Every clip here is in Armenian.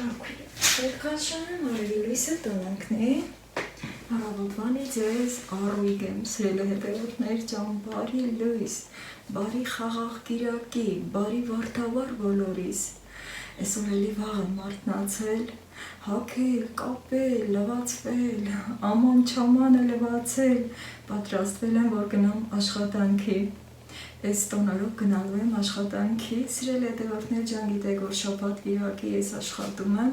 Պետքաշան արելի լույսը տնանքնի, հարավոտվանի ձեզ առույգ եմ սրել հետևորդներ ճան բարի լույս, բարի խաղաղ կիրակի, բարի վարդավար բոլորիս, այսօր էլի վաղ եմ արթնացել, հագել, կապել, լվացվել, աման չամանը լվացել, պատրաստվել եմ, որ գնամ աշխատանքի, այս տոնարով գնալու եմ աշխատանքի, սիրել հետևորդներ ջան գիտեք, որ շաբաթ կիրակի ես աշխատում եմ,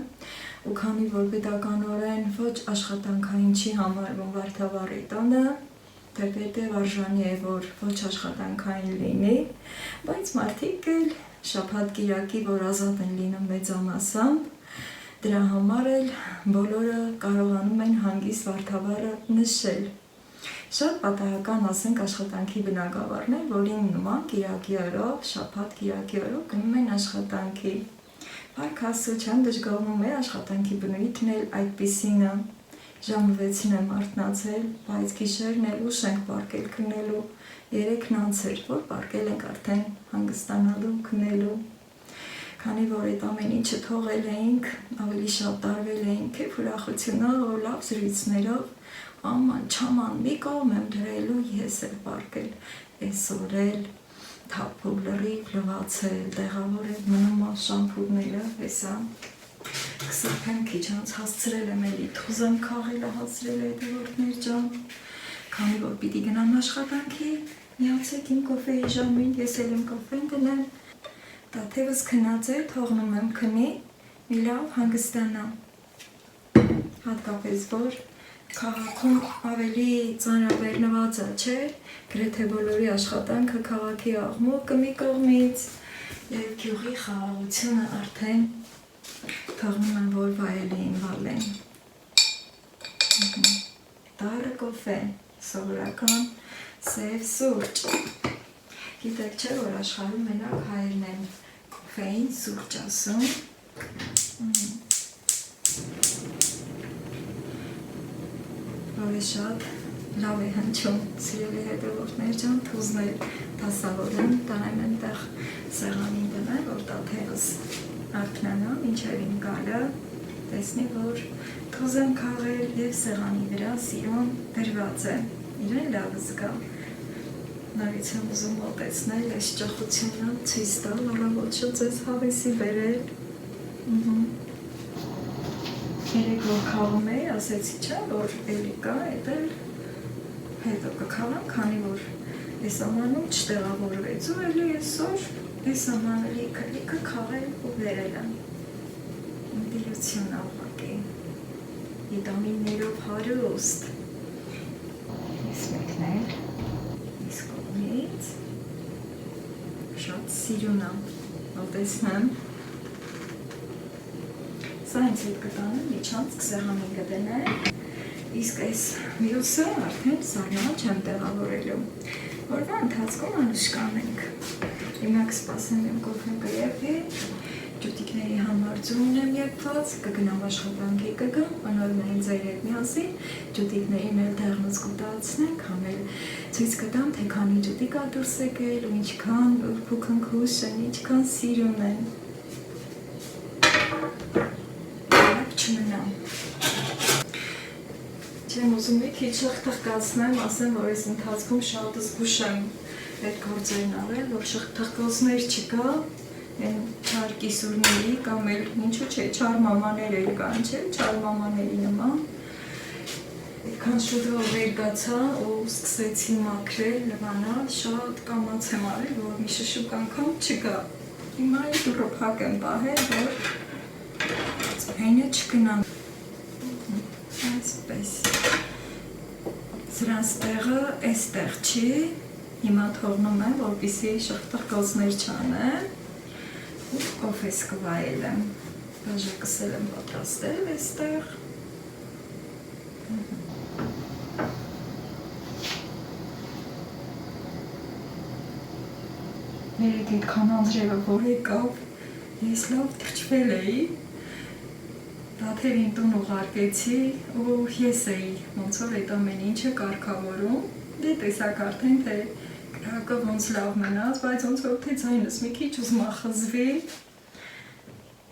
ու քանի որ պետականորեն ոչ աշխատանքային չի համարվում վարդավառի տոնը, թեպետև արժանի է, որ ոչ աշխատանքային լինի, բայց մարդիկ էլ շաբաթ կիրակի, որ ազատ են լինում մեծամասամբ, դրա համար էլ բոլորը կարողանում են հանգիստ վարդավառը նշել։ Շատ պատահական ասենք աշխատանքի բնակավարներ, որին նման կիրակի օրով, շաբաթ կիրակի օրով գնում են աշխատանքի։ Փառք Աստծո, չեմ դժգոհվում է աշխատանքի բնույթն էլ այդպիսին է։ Ժամը 6-ին եմ արթնացել, բայց գիշերն էլ ուշ ենք պարկել քնելու, 3-ն անցեր, որ պարկել ենք արդեն հանգստանալու, քնելու։ Քանի որ այդ ամեն ինչը թողել էինք, ավելի շատ տարվել էինք, և ուրախությունով, որ լավ զրույցներով, աման չաման մի կողմ եմ դրելու, ես էլ պարկել, այսօր էլ թափով լրիվ լվացել, տեղավորել մնում շամփուրները, հեսա, կսրբեմ քիչ անց հասցրել եմ էլի, թուզեմ քաղելը հասցրել հետևորդներ ջան, քանի որ պիտի գնամ աշխատանքի, միացեք իմ կոֆեի ժամին, ես էլ եմ կոֆեն գնեմ, տաթևս քնած է, թողնում եմ քնի, մի լավ հանգստանա, հատկապես որ քաղաքում ավելի ծանրաբեռնված է, չէ, գրեթե բոլորի աշխատանքը քաղաքի աղմուկը մի կողմից և գյուղի խաղաղությունը արդեն թողնում եմ, որ վայելին վալեն։ Տարը կոֆե, սովորական սև սուրճ։ Գիտեք չէ, որ աշխարհում մենակ հայերն են կոֆեին սուրճ ասում։ Որը շատ լավ է հնչում, սիրելի հետևորդներ ջան, թուզներ դասավորեմ, տանեմ այնտեղ սեղանին դնել, որ տաթևս արթնանա, մինչև իմ գալը, տեսնի, որ թուզ եմ քաղել և սեղանի վրա սիրուն դրված է, իրեն լավ զգա։ Նորից եմ ուզում մոտեցնել, այս ճոխությունը ցույց տալ, առավոտը ձեզ հավեսի բերել։ Երեկ որ քաղում էի, ասեցի չէ, որ էլի կա, էդ էլ հետո կքաղեմ, քանի որ այս ամանում չտեղավորվեց ու էլի այսօր այս ամանը լիքը քաղել ու վերել եմ։ Դիրություն ավակի, վիտամիններով հարուստ։ Ես մեկնել, իսկ կողմից, շատ սիրուն եմ, մոտեցնեմ։ Սա ինձ հետ կտանեմ, միջանց կսեղանի կդնեմ, իսկ այս մյուսը արդեն սառնա չեմ տեղավորելու, որվա ընթացքում անուշկանենք։ Հիմա կսպասեմ եմ կոֆեն կերևի, ջուտիկների համար ձումն եմ եփված, կգնամ աշխատանքի կգամ, անորմեն ձեր հետ միասին, ջուտիկներին էլ դեղնուց կուտացնենք, համ էլ ցույց կտամ, թե քանի ջուտիկ ա դուրս եկել, ու ինչքան փոքնքուշ են, ինչքան սիրուն են։ Չմնամ։ Չեմ ուզում մի քիչ շղթղկացնեմ, ասեմ, որ այս ընթացքում շատ զգուշ եմ այդ գործերն արել, որ շղթղկոցներ չկա, են չար կիսուրների կամ էլ ինչու չէ, չար մամաներ էլ կան, չէ, չար մամաների նման։ Այդքան շուտով վերգացա ու սկսեցի մաքրել, լվանալ, շատ կամաց եմ արել, որ մի շշուկ անգամ չկա։ Հիմա այդ դուռը փակ եմ պահել, որ Հենը չգնամ, այսպես, սրանց տեղը այստեղ չի, հիմա թողնում եմ, որպեսզի շղթղկոցներ չանեմ, ու կոֆես կվայելեմ, բաժակսել եմ պատրաստել այստեղ, երեկ այդքան անձրևը, որ եկավ, ես լավ թրջվել էի, Տաթևին տուն ուղարկեցի ու ես էի ոնց որ այդ ամեն ինչը կարգավորում, դե տեսակ արդեն թե կրակը ոնց լավ մնաց, բայց ոնց որ թե ձայնս մի քիչ ուզում ա խզվի,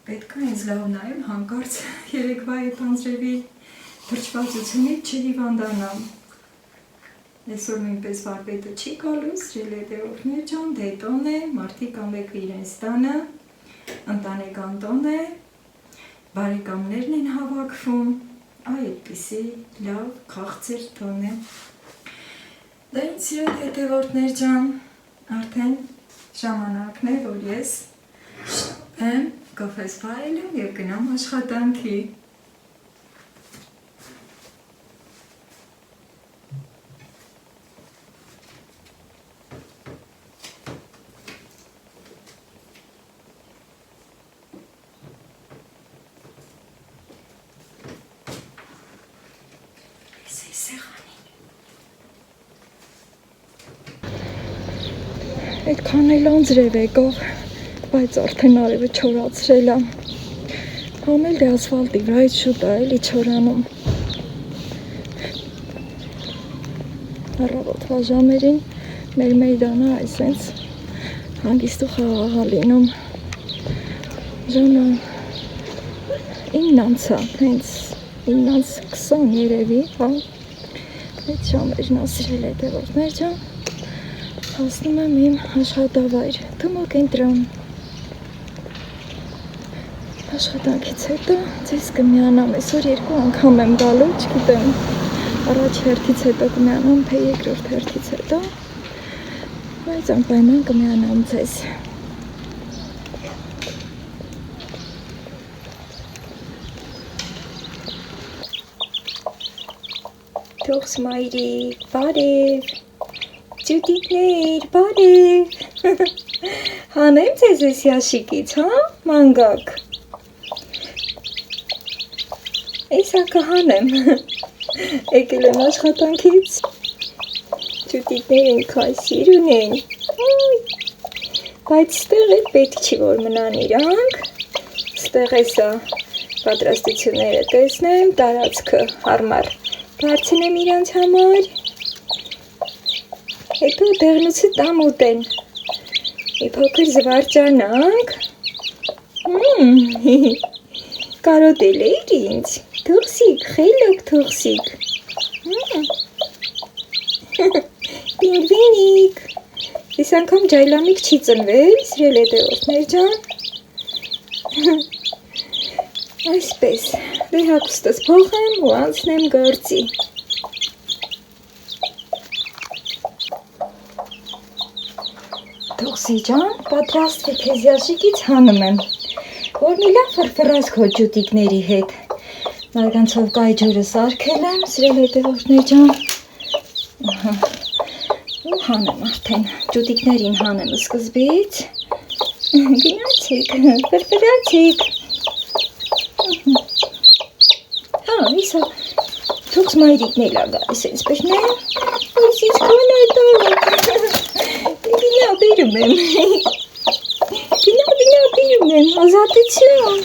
Պետք է ինձ լավ նայեմ հանկարծ երեկվա այդ անձրևի թրջվածությունից չհիվանդանամ։ Այսօր նույնպես վարպետը չի գալուս, ժելետեորներ ջան, դետոն է, մարդիկ ամենքը իրենց տանը, ընտանեկան տոն է, բարեկամներն են հավաքվում, այդպիսի լավ քաղցր տոն է։ Դա ինձ սիրել հետևորդներ ջան, արդեն ժամանակն է, որ ես շտապեմ, կոֆես փայլեմ և գնամ աշխատանքի։ Այդքան էլ անձրև եկավ, բայց արդեն արևը չորացրել է։ Համել դե ասֆալտի վրայից շուտ է էլի չորանում։ Առավոտվա ժամերին մեր մեյդանը այսենց հանգիստ ու խաղաղ է լինում։ Ժամը 9:00 է, հենց 9:20 երևի, հա։ Այդ ժամերն ասրել հետևորդներ ջան։ Հասնում եմ իմ աշխատավայր, Թմո կենտրոն։ Աշխատանքից հետո ձեզ կմիանամ, այսօր 2 անգամ եմ գալու, չգիտեմ, առաջի հերթից հետո կմիանամ, թե երկրորդ հերթից հետո, բայց անպայման կմիանամ ձեզ։ Թողս մայրիկ, բարև։ Ջուտիկներ, բարև, հանեմ ձեզ ես յաշիկից, հա, մանգակ, էսա կհանեմ, եկել եմ աշխատանքից, ջուտիկներ են քայսիր ունեն, բայց ստեղ էլ պետք չի որ մնան իրանք, ստեղ էսա պատրաստությունները տեսնեմ, տարածքը հարմար, բարձնեմ իրանց համար, հետո դեղնուցը տամ ուտեն, մի փոքր զվարճանանք, կարոտել էիր ինձ, թողսիկ, խելոք թողսիկ, պինգվինիկ, ես անգամ ջայլամիկ չի ծնվել, սիրել հետևորդներ ջան, այսպես, դե հագուստս փոխեմ ու անցնեմ գործի։ Թողսի ջան, պատրաստվի քեզ յաշիկից հանում եմ, որ մի լավ ֆրֆրաս քո ջուտիկների հետ, մարգանցով կայ ջուրը սարքել եմ, սիրել հետևորդներ ջան, ու հանեմ արդեն, ջուտիկներին հանեմ սկզբից, գնացիք, ֆրֆրացիք, իսա, թողս մայրիկն էլ ագա, այսպես նեմ, այսից կոն այդով, Գինա բերում եմ, ազատություն,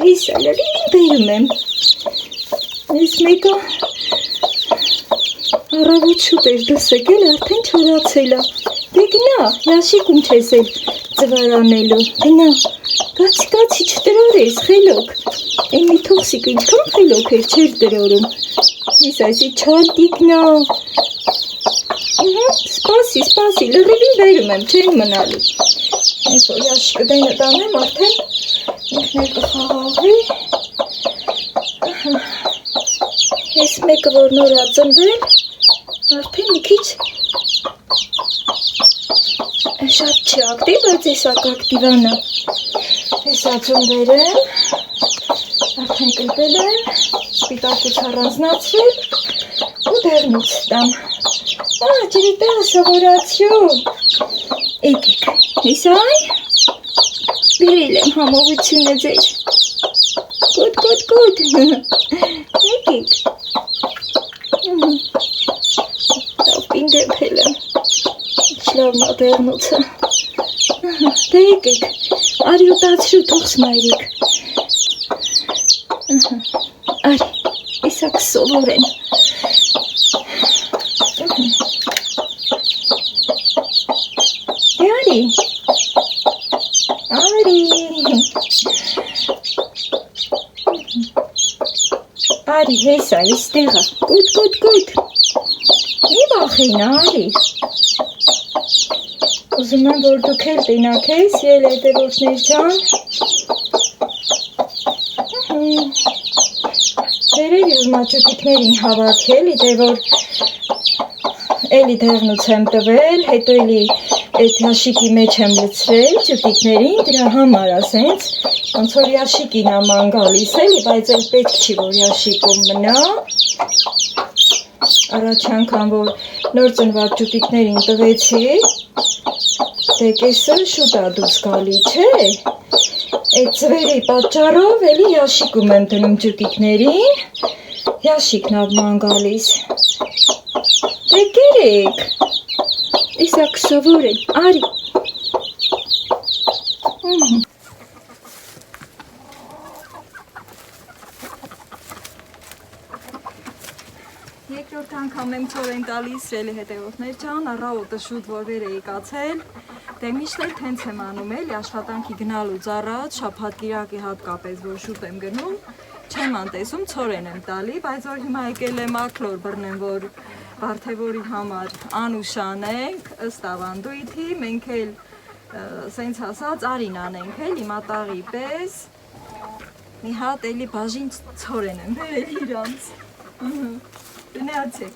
հիսա, լրին բերում եմ, ես մեկը առավոտ շուտ էր դուս եկել, արդեն չորացել է, դե գնա, յաշիկում չես էլ ձվարանելու, գնա, կացի չտրորես, խելոք, են մի թողսիկ ինչքան խելոք էր չեր տրորում, ես այսի չանտիկնա, Սպասի, լրիվին բերում եմ, չեն մնալու, ես որ յաշիկը դենը տանեմ, արդեն ինքն էլ կխաղաղի, ես մեկը որ նոր ածնվել, արդեն մի քիչ շատ չի ակտիվ, բայց ես ակ ակտիվանա, ես ածնվել եմ, արդեն կլպել եմ, սպիտակուց առանձնացրել ու դեղնուց տամ, ջրի տեղը սովորացյու, եկեք, իսայ, բերել եմ համովությունը ձեր, կոտ, եկեք, լավ պին դեպել եմ, չլավն ա դեղնոցը, դե եկեք, արի ուտացրու թողս մայրիկ, արի, իսա կսովոր են, Արի, Արի։ Արի, հեսա, իստեղա, կուտ։ Մի վախին, արի։ Ուզում եմ, որ դուք էլ տենակ ես, ել հետևորդներ ջան։ Վերել ուզում աճուտիկներին հավաքել, իդե որ էլի դեղնուց եմ տվել, հետո էլի այդ հաշիկի մեջ եմ լցրել ճուտիկներին, դրա համար ասենց, ոնց որ հաշիկին աման գալիս էլի, բայց էլ պետք չի, որ հաշիկում մնա։ Առաջ անգամ, որ նոր ծնված ճուտիկներին տվեցի, դե կեսը շուտ ա դուրս գալի, չէ։ Այդ ծվերի պատճառով էլի հաշիկում եմ դնում ճուտիկներին, հաշիկն աման գալիս։ Դե կերեք, իսակ սովոր են, արի։ Երկրորդ անգամ եմ ծորեն տալիս սրելի հետևորդներ ջան, առավոտը շուտ որ վեր էի կացել, դե միշտ էլ թենց եմ անում էլի աշխատանքի գնալուց առաջ, շաբաթ կիրակի հատկապես որ շուտ եմ գնում, չեմ անտեսում ծորեն եմ տալի, բայց որ հիմա եկել եմ ակլոր բռնեմ, որ Վարդևորի համար անուշ անենք, ըստ ավանդույթի, մենք էլ սենց ասած արին անենք էլի մատաղի պես, մի հատ էլի բաժին ծորեն եմ բերել իրանց, գնացեք,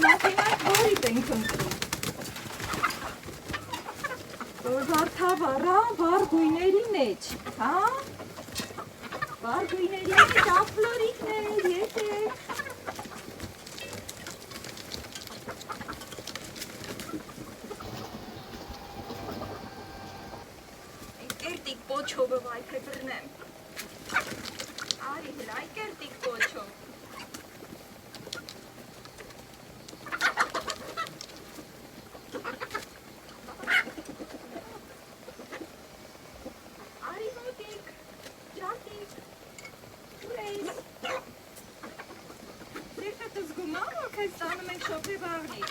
նախինակ որիտ ենք ընտրում, որ վարդավառա վար գույների մեջ, հա, վար գույների մեջ ակլորիկներ, ետեք, Կերտիկ պոչովը վայթե բրնեմ, արի հլայ կերտիկ պոչով, արի մոտիկ, ճատիկ, ուրեիս, սիրտը զգում ա, որ քեզ տանում ենք շոպի բաղնիկ,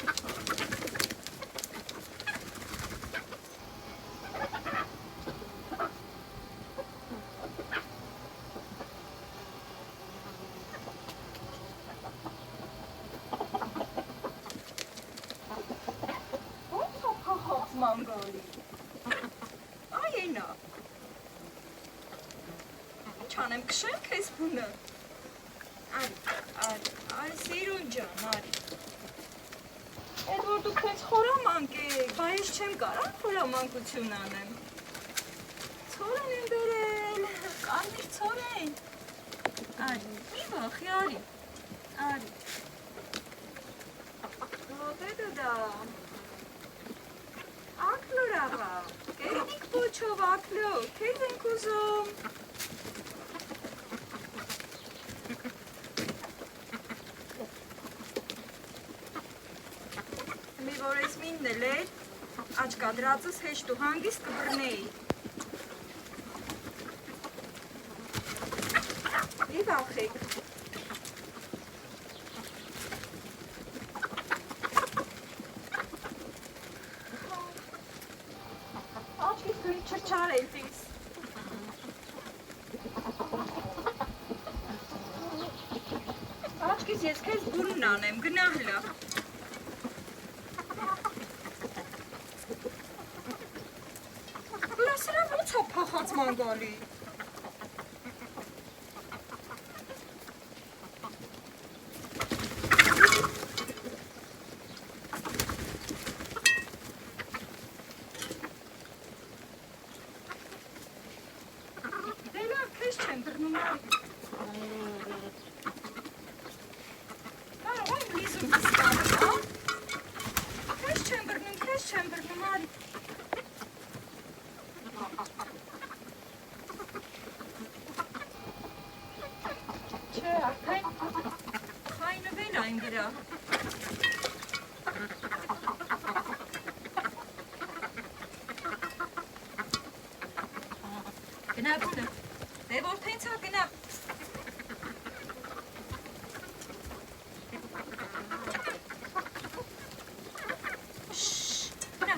Մանգալի, այ ենա, չանեմ կշեմ կեզ բունը, արի, սիրուն ջան, արի, էդ որ դուք կենց խորամանք եք, բայես չեմ կարան խորամանկություն անեմ, ծորեն եմ բերել, կարմիր ծորեն, արի, մի վախի, արի, ոտետը դա, Ակլոր աղա, կերնիկ պոչով ակլոր, կեզ ենք ուզում։ Մի որ ես մինն էլ էր, աչկադրածս հեշտ ու հանգիստ կբրնեի։ Մի վախեք։ Չարելտիս Աչկիս ես կեզ բուրն անեմ, գնա հլա Բլա սրա ոնց ա պախած մանգալի Գնա բունը, դե որ թե ինձ հա գնա Գնա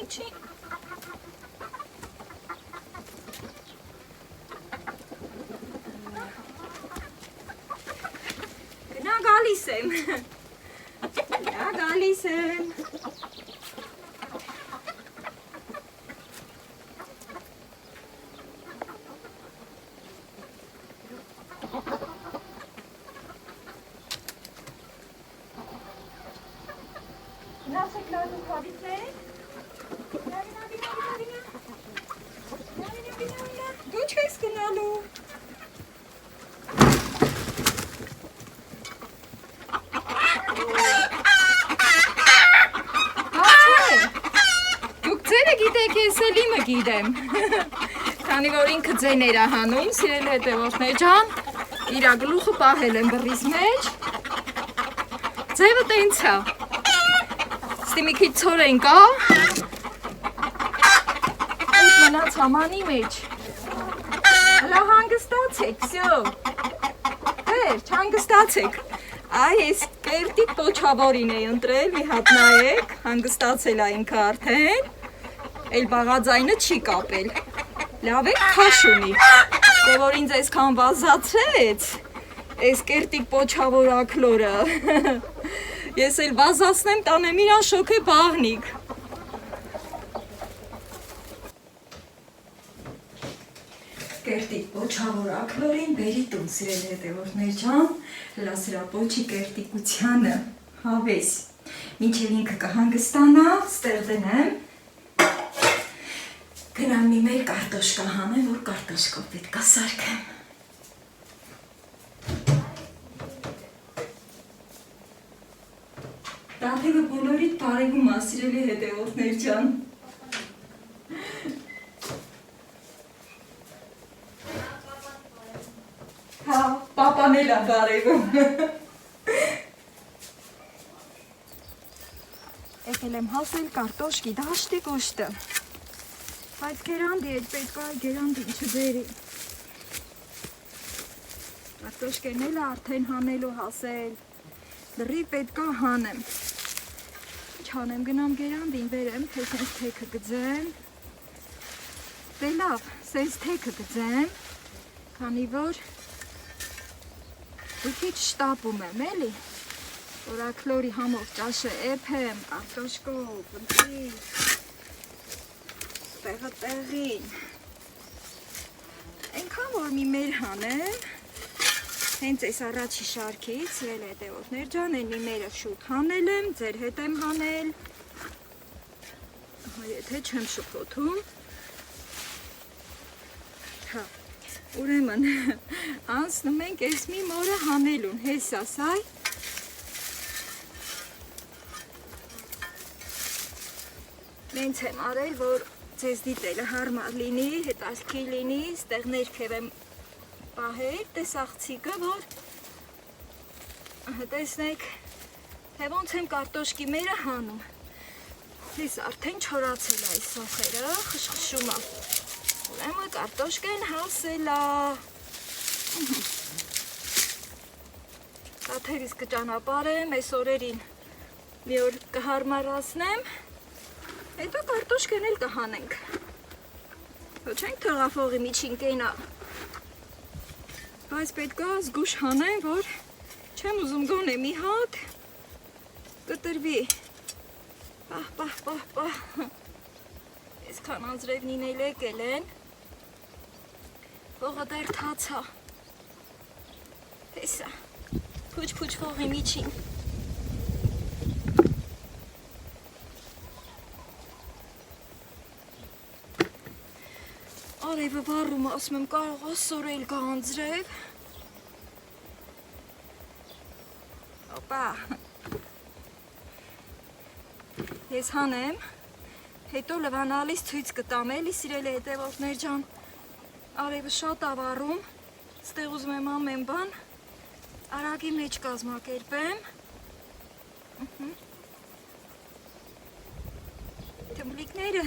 Ոչինչ։ Գնա գալիս եմ։ Գնա գալիս եմ։ Գնացեք լալու հավիթներ։ Դու չես գնալու։ Դուք ձերը գիտեք, ես էլ իմը գիտեմ։ Քանի որ ինքը ձեներ է հանում, սիրելի հետևորդներ ջան, իրա գլուխը պահել եմ բռիս մեջ։ Ձևը տենց է։ Ստի մի քիչ ցոր են կա։ Այդ մնաց համանի մեջ։ Հլա հանգստացեք, վсё։ Վերջ, հանգստացեք։ Այ ես կերտիկ պոչավորին էի ընտրել, մի հատ նայեք, հանգստացել է ինքը արդեն։ Էլ բաղաձայնը չի կապել։ Լավ է քաշ ունի։ Դե որ ինձ այսքան վազացրեց, այս կերտիկ պոչավոր ակլորը։ Ես էլ վազացնեմ տանեմ իրան շոքե բաղնիկ։ Կերտիկ պոչավոր ակլորին բերի տուն, սիրելի հետևորդներ ջան, հլա սրա պոչի կերտիկությանը հավես։ Մինչև ինքը կհանգստանա, ստեղ դնեմ։ Գնամ մի մեր կարտոշկա հանեմ, որ կարտոշկով պետք է սարքեմ։ Տաթևը բոլորիդ բարևում է, սիրելի հետևորդներ ջան։ Հա, պապան էլ է բարևում։ Եկել եմ հասել կարտոշկի դաշտի կուշտը։ Բայց գերանդի էդ պետք է գերանդին չբերի։ Կարտոշկեն էլ արդեն հանելու հասել։ Լրի պետք է հանեմ։ Ինչ հանեմ, գնամ գերանդին վերեմ, թե սենց թեքը գծեմ։ Դե լավ, սենց թեքը գծեմ, քանի որ ու քիչ շտապում եմ, էլի, որ ակլորի համով ճաշը էփեմ, կարտոշկով, ընտրի, տեղը տեղին։ Այնքան որ մի մեր հանեմ, հենց այս առաջի շարքից, սիրելի հետևորդներ ջան, այն մի մերը շուտ հանել եմ, ձեր հետ եմ հանել, եթե չեմ շփոթում, հա, ուրեմն, անցնում ենք այս մի մորը հանելուն, հեսաս այ, նենց եմ արել, որ ձեզ դիտելը հարմար լինի, հետաքրքիր լինի, ստեղ ներքև եմ պահել, տեսախցիկը, որ տեսնեք, թե ոնց եմ կարտոշկի մերը հանում։ Ես արդեն չորացել է այս սոխերը, խշխշում է։ Ուրեմն կարտոշկեն հասել է։ Տաթևից կճանապարհեմ, այս օրերին մի օր կհարմարացնեմ, հետո կարտոշկեն էլ կհանենք։ Ոչ չենք թղաֆողի միջին կենա։ Բայց պետք է զգուշ հանեմ, որ չեմ ուզում գոնե մի հատ կտրվի։ Պահ։ Այսքան անձրևնին էլ եկել են։ Փողը դեռ թացա։ Հեսա։ Փուչ փողի միջին։ Արևը վառում, ասում եմ, կարող է սորել գա անձրև։ Օպա։ Ես հանեմ, հետո լվանալիս ցույց կտամ, էլի սիրելի հետևորդներ ջան։ Արևը շատ է վառում, ստեղ ուզում եմ ամեն բան արագի մեջ կազմակերպեմ։ Թմբլիկները։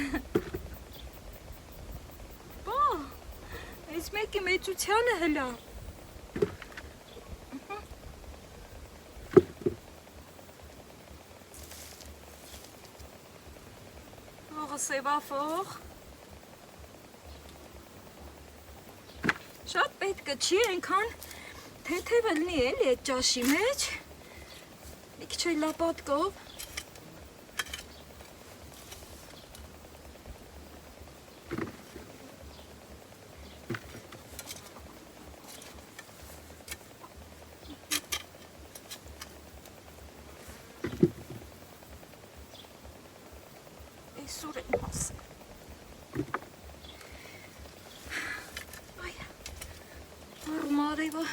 Այս մեկի մեծությանը հլա։ Ողը սևափող։ Շատ պետք չի այնքան թեթև լինի էլի այդ ճաշի մեջ։ Մի քիչ էլ լապատկով։ Այսօր եմ ասել։ Այ, առում արևը։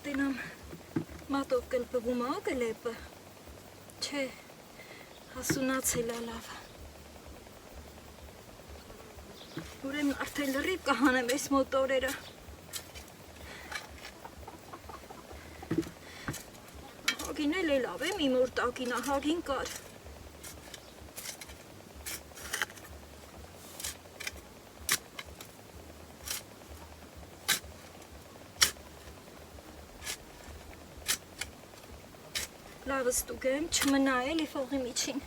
Տենամ մատով կլպվում ա գլեպը, չէ, հասունացել ա լավ։ Ուրեմն արդեն լրիվ կհանեմ այս մոտորերը։ Հագին էլ լավ է, մի մոր տակին ա, հագին կար։ Լավը ստուգեմ, չմնա էլի ֆողի միջին։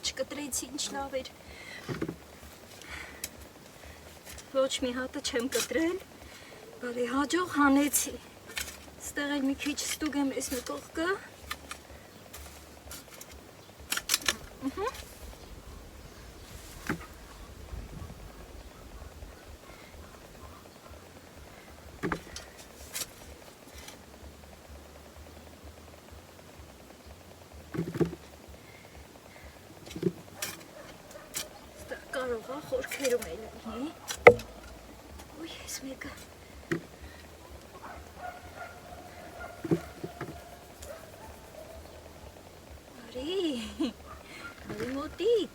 Չկտրեցի, ինչ լավ էր։ Ոչ մի հատը չեմ կտրել, բարի հաջող հանեցի։ Ստեղ էլ մի քիչ ստուգեմ ես մի կողքը։ Կարող է խորքերում էլ լինի։ Ոյ, ես մեկը։ Արի մոտիկ։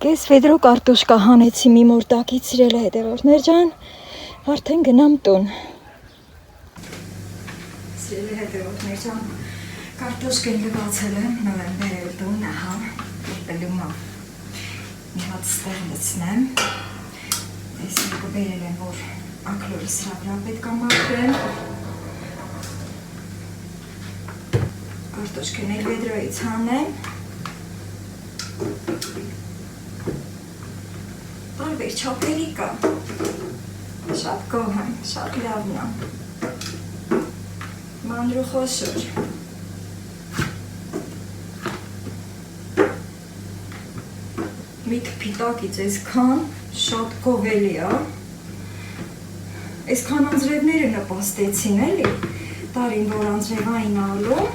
Կես վեդրո կարտոշկա հանեցի մի մորտակից սիրել է հետևորդներ ջան, արդեն գնամ տուն։ Սիրել է հետևորդներ ջան, կարտոշկեն լվացել եմ, նոյեմբեր էլ տուն, ահա, պլումա։ Մի հատ ստեղ լցնեմ, ես մեկը բերել եմ, որ ակլորի սրա վրա պետք է մաքրեմ։ Կարտոշկեն էլ վեդրոյից հանեմ։ Տարբեր չափերի կա, շատ գոհ եմ, շատ լավն է, մանր ու խոշոր։ Մի թփիտակից այսքան շատ գովելի է, այսքան անձրևները նպաստեցին էլի, տարին որ անձրևային ալում,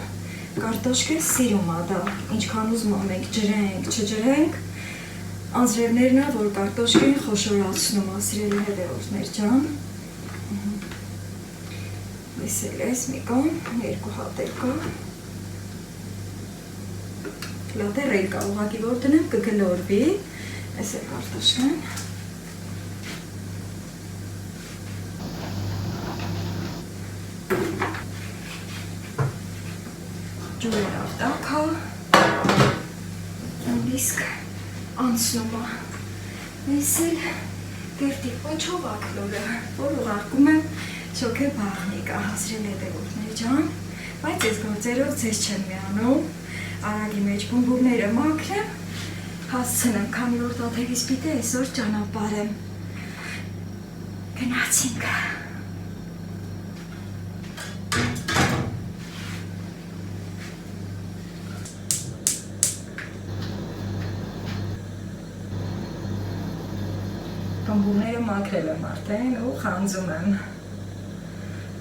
կարտոշկը սիրում է դա, ինչքան ուզում ենք ջրենք, չջրենք, անձրևներն է, որ կարտոշկին խոշորացնում է, սիրելի հետևորդներ ջան։ Լսել ես մի կան, երկու հատ էլ կա։ Լատեր էլ կա, ուղղակի որ դնեմ կգլորվի, այս է կարտոշկան։ Ջուրերով տակա, իսկ անցնում է, ես էլ գերտի պոչով ակլորը, որ ուղարկում եմ շոքե բաղնիկ, հասրել հետևորդներ ջան, բայց ես գործերով ձեզ չեմ միանում, արագի մեջ բումբումները մաքրեմ, հասցնեմ, քանի որ տաթևից պիտի այսօր ճանապարհ եմ։ Գնացինք։ Բումբումները մաքրել եմ արդեն ու խանձում եմ։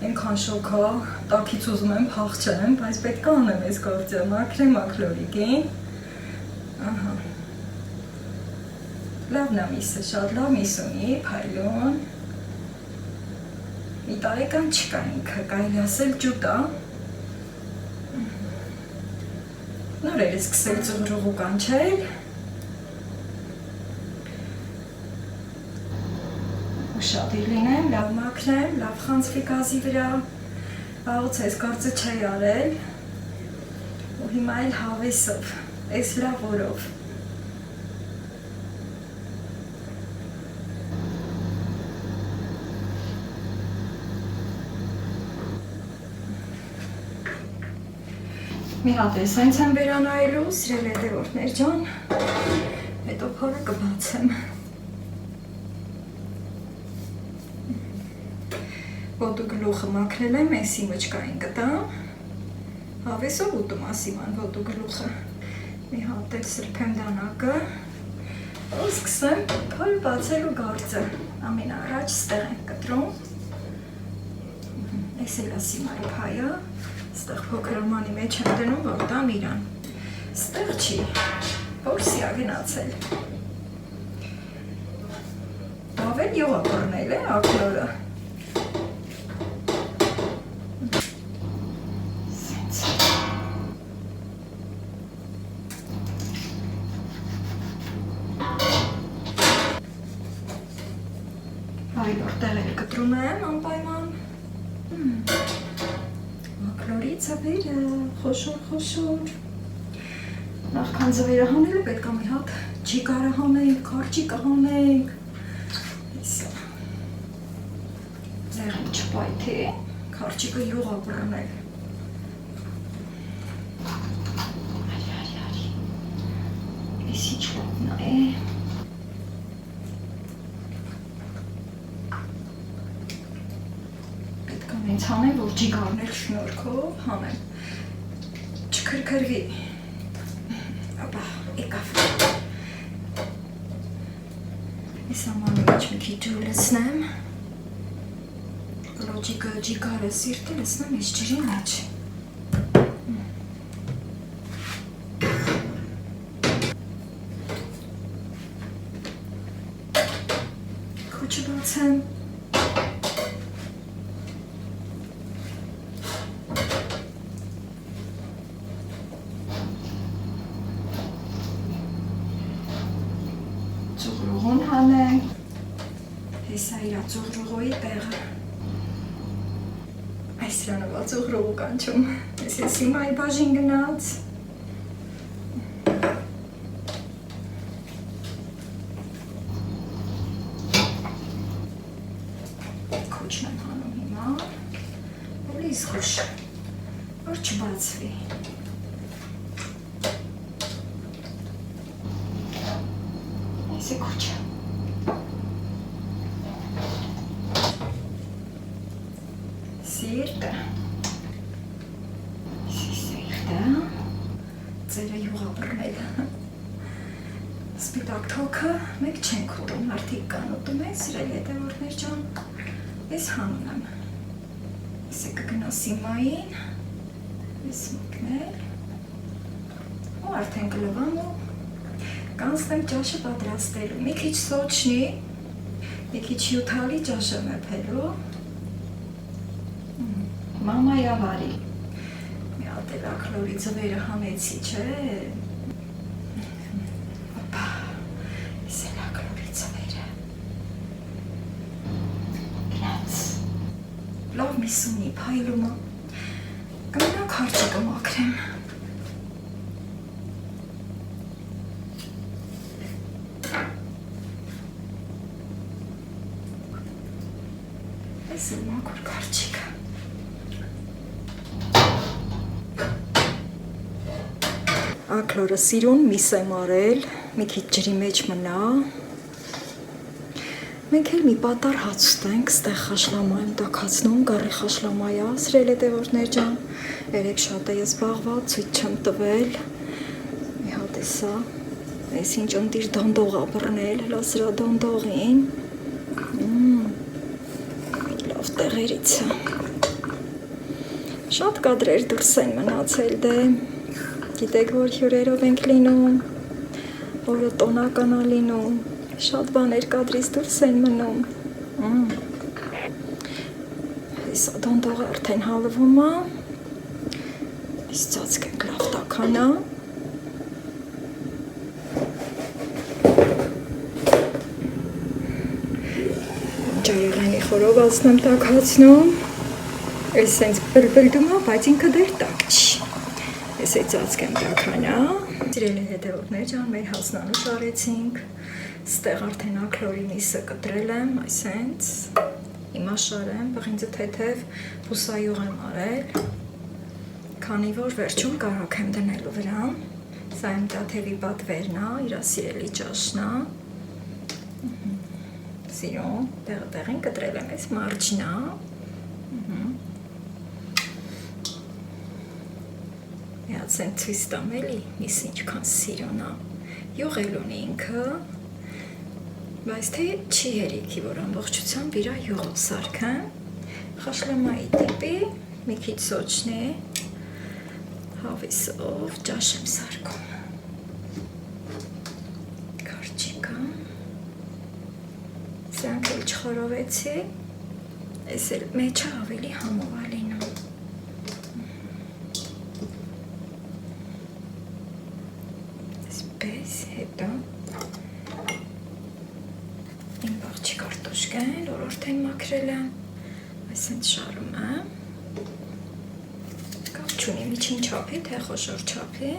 Այնքան շոքա, տակից ուզում եմ փախչեմ, բայց պետք է անեմ այս գործը, մաքրեմ ակլորիկին։ Ահա։ Լավն է միսը, շատ լավ միս ունի, փայլուն։ Իտալական չկա ինքը, կարելի ասել ջուտա։ Նորեր է սկսել ծուղրուղու կանչել։ Ուշադիր լինեմ, լավ մաքրեմ, լավ խանձվի գազի վրա, աղուց ես կարծը չի արել, ու հիմա էլ հավեսով, ես լավ օրով։ Մի հատ ես հենց եմ վերանայելու, սիրել հետևորդներ ջան, հետո փորը կբացեմ։ Ոտու գլուխը մաքրել եմ, էսի մճկային կտամ, հավեսով ուտում ասիման ոտու գլուխը, մի հատ էլ սրբեմ դանակը, ու սկսեմ փոր բացելու գործը, ամեն առաջ ստեղ ենք կտրում, ես էլ ասիմայի փայա, ստեղ փոքր ըմանի մեջ եմ դնում, որ տամ իրան, ստեղ չի, որսի ագնացել, ավել յողապորնել է ակլորը, այլոր տեղերը կտրում եմ անպայման, մակլորի ծվերը, խոշոր, նախքան ծվերը հանելը պետք է մի հատ ջիգարը հանենք, կարճիկը հանենք, ձեղին չպայթի, կարճիկը յուղ ապրնել, եսի չլոտնա է, Հենց հանեմ, որ ջիգարներ շնորքով հանեմ, չքրքրվի, ապա եկավ, ես ամանի մեջ մի քիչ ջուր լսնեմ, լոջիկը ջիգարը սիրտը լսնեմ ես ջրի մեջ, քուչը բացեմ, ծուղրուղուն հանենք, հեսա իրա ծուղրուղոյի տեղը, այս իրանովա ծուղրուղու կանչում, ես հիմայի բաժին գնաց, քուչն եմ հանում հիմա, որ իսխուշ, որ չբացվի, Esse curte. Սիրտը, ձերը յուղ ապրնել, սպիտակ թոքը մեկ չենք ուտում, մարդիկ կան ուտում են, սիրել հետևորդներ ջան, ես հանում եմ, ես է կգնա սիմային, ես մկնել, ու արդեն կլվամ ու կանցնեմ ճաշը պատրաստելու, մի քիչ սոչնի, մի քիչ հյութալի ճաշը մեփելու, մամայա վարի, մի հատ էլ ակլորի ծվերը հանեցի, չէ, ապա, ես էլ ակլորի ծվերը, գնաց, լավ մի սունի փայլումը, կմենա քարճիկը մաքրեմ, Այս էլ մաքուր կարճիկը, ակլորը սիրուն միս եմ արել, մի քիչ ջրի մեջ մնա, մենք էլ մի պատար հաց ուտենք, ստեղ խաշլամա եմ տաքացնում, գարի խաշլամայա, սրել հետևորդներ ջան, երեք շատ է ես զբաղված, ցույց չեմ տվել, մի հատ է սա, ես ինչ ընտիր դանդող ապրնել, հլա սրա դանդողին, լավ տեղերից է, շատ կադրեր դուրս են մնացել դե, գիտեք, որ հյուրերով ենք լինում, որը տոնական է լինում, շատ բաներ կադրից դուրս են մնում, գալիս ադոնդողը արդեն հալվում է, իսկ ծածկենք լավ տաքանա, ջարեղենի խորովածն եմ տաքացնում, ես սենց բլբլդում է, բայց ինքը դեր տակ չի, ես է ծածկեմ տաքանա, սիրելի հետևորդներ ջան, մեր հասնանուշ արեցինք, ստեղ արդեն աքլորի միսը կտրել եմ, այսենց, հիմա շարեմ, բղինձը թեթև բուսայող եմ արել, քանի որ վերջում կարակ եմ դնելու վրան, սա իմ տաթևի պատվերն է, իրա սիրելի ճաշն է, սիրում, տեղին կտրել եմ, ես մարջն է, միացեն ցույց տամ էլի, միսը ինչքան սիրուն է, յուղել ունի ինքը, բայց թե չի հերիքի, որ ամբողջությամբ իրա յուղով սարքեմ, խաշլամայի տիպի, մի քիչ սոճնի, հավիսով ճաշ եմ սարքում, կարճիկը, սրանք էլ չխորովեցի, ես էլ մեջը ավելի համով է լինում, հետո իմ բաղջի կարտոշկեն, որ արդեն մաքրել եմ, այսինքն շարում եմ, կապ չունի միջին չափի, թե խոշոր չափի,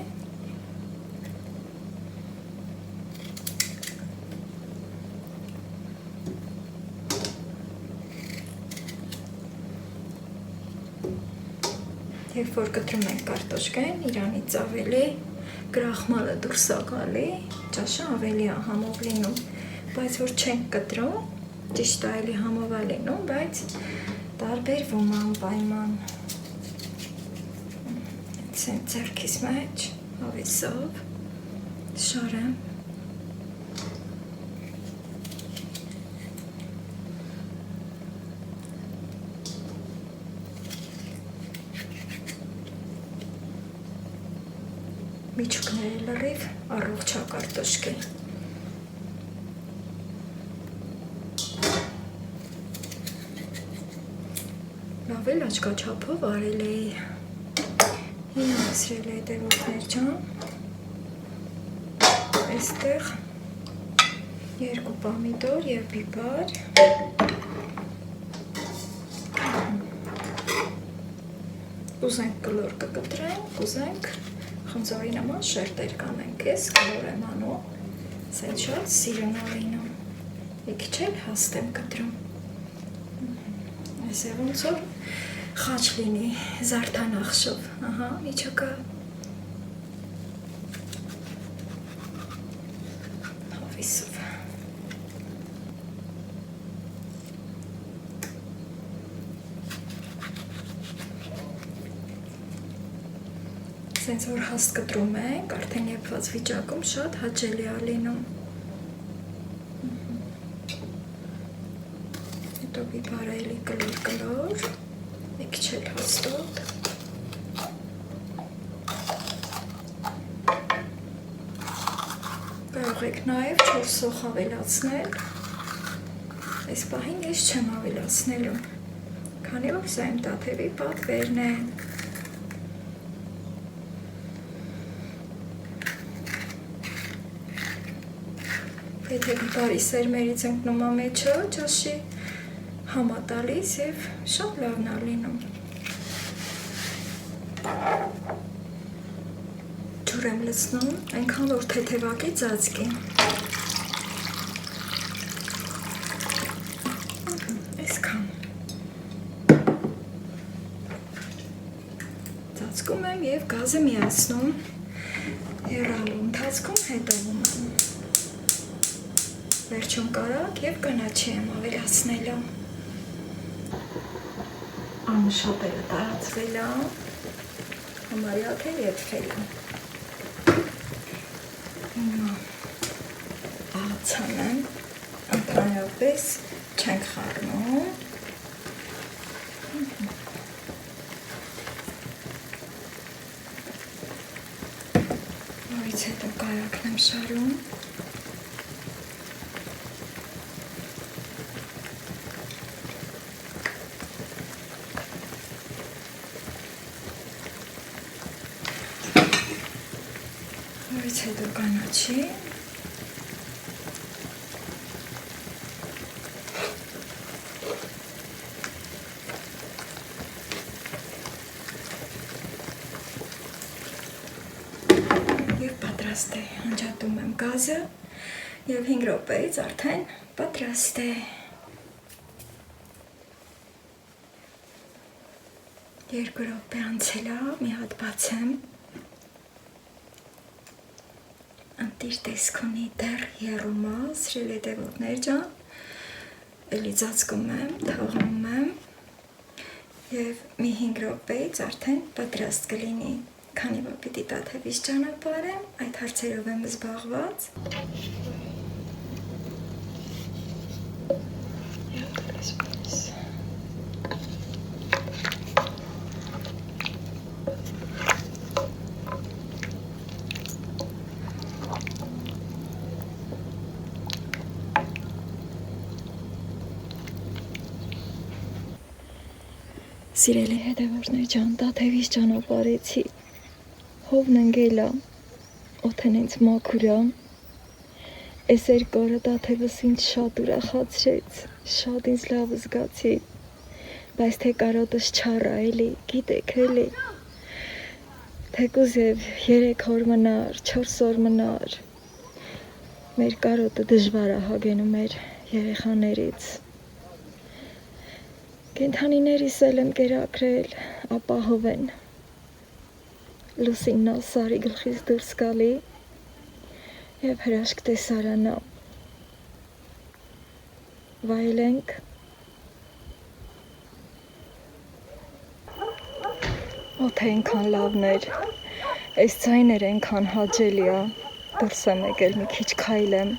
երբ որ կտրում ենք կարտոշկեն, իրանից ավելի գրախմալը դուրս է գալի, ճաշը ավելի է համով լինում, բայց որ չենք կտրում, ճիշտ է էլի համով է լինում, բայց տարբերվում է անպայման, սենց ձեռքիս մեջ, հավիսով, շարեմ, միջուկները լրիվ առողջ կարտոշկի։ Լավ էլ աչքաչափով արել էի։ Հիմա սիրել է հետևորդներ ջան։ Այստեղ 2 պամիդոր եւ բիբար։ Ուզենք կլոր կկտրենք, ուզենք խնձորի նման շերտեր կանենք, ես կլոր եմ անում, սենց շատ սիրուն է լինում, քիչ էլ հաստ եմ կտրում, այս է ոնց որ խաչ լինի զարդան ախշով, ահա, միջոկը հավիսով, սենց որ հաստ կտրում ենք, արդեն եփված վիճակում շատ հաճելի է լինում։ Հետո բիբարը էլի կլոր, մի քիչ էլ հաստոտ։ Կարող եք նաև 4 սոխ ավելացնել։ Այս պահին ես չեմ ավելացնելու, քանի որ սա իմ տաթևի պատվերն է։ Եթե բիբարի սերմերից ընկնում է մեջը, ճաշի համա տալիս և շատ լավն է լինում։ Ջուր եմ լցնում, այնքան որ թեթևակի ծածկի։ Այսքան։ Ծածկում եմ և գազը միացնում, եռալու ընթացքում հետևում եմ։ Վերջում կարակ և կանաչի եմ ավելացնելու։ Անշատերը տարածվել է, համարյա թե եթվել է։ Հիմա աղացան եմ, ընդհանրապես չենք խառնում։ Որից հետո կարակն եմ շարում։ հետո կանաչի։ Եվ պատրաստ է, անջատում եմ գազը և 5 րոպեից արդեն պատրաստ է։ 2 րոպե անցել է, մի հատ բացեմ։ Ընտիր տեսք ունի, դեռ եռում է, սիրելի հետևորդներ ջան, էլի ծածկում եմ, թողնում եմ և մի 5 րոպեից արդեն պատրաստ կլինի։ Քանի որ պիտի տաթևից ճանապարհեմ, այդ հարցերով եմ զբաղված։ Սիրելի հետևորդներ ջան, տաթևից ճանապարհեցի, հովն ընկել է, օդն ինձ մաքուր է, այս երկարը տաթևս ինձ շատ ուրախացրեց, շատ ինձ լավ զգացի, բայց թե կարոտս չառ է էլի, գիտեք էլի, թեկուզ և 3 օր մնար, 4 օր մնար, մեր կարոտը դժվար է հագենում մեր երեխաներից։ Կենդանիներիս էլ եմ կերակրել, ապահով են։ Լուսինն է Սարի գլխից դուրս գալի և հրաշք տեսարան է։ Վայելենք։ Օդը այնքան լավն էր, այս ձայները այնքան հաճելի է, դուրս եմ եկել մի քիչ քայլեմ։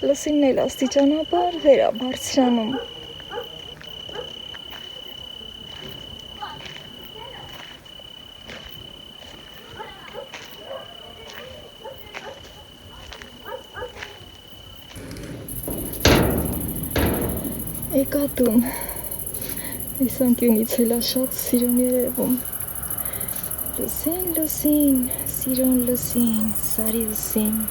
Լուսինն էլ աստիճանաբար վեր է բարձրանում։ Եկա տուն, այս անկյունից էլ է շատ սիրուն երևում։ Լուսին, լուսին, սիրուն լուսին, Սարի ուսին։